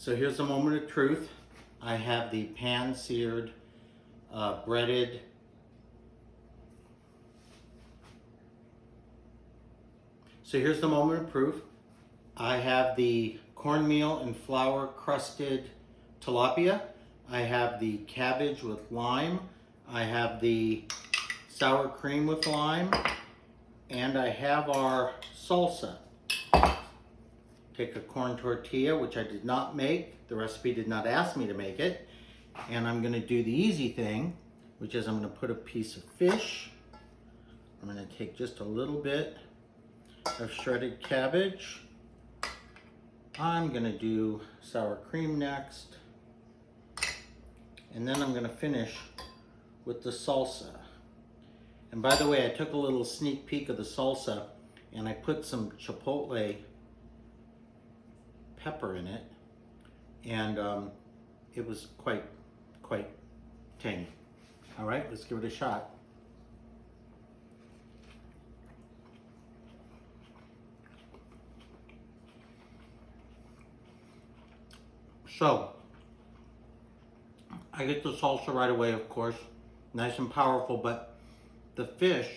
So here's the moment of truth. I have the pan-seared, breaded So here's the moment of proof. I have the cornmeal and flour crusted tilapia. I have the cabbage with lime. I have the sour cream with lime. And I have our salsa. Take a corn tortilla, which I did not make. The recipe did not ask me to make it. And I'm gonna do the easy thing, which is I'm gonna put a piece of fish. I'm gonna take just a little bit of shredded cabbage. I'm gonna do sour cream next. And then I'm gonna finish with the salsa. And by the way, I took a little sneak peek of the salsa and I put some chipotle pepper in it. And it was quite tangy. All right, let's give it a shot. So, I get the salsa right away, of course, nice and powerful, but the fish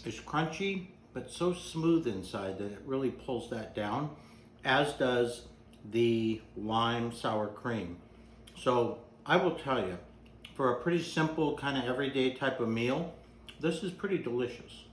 is crunchy, but so smooth inside that it really pulls that down, as does the lime sour cream. So, I will tell you, for a pretty simple kind of everyday type of meal, this is pretty delicious.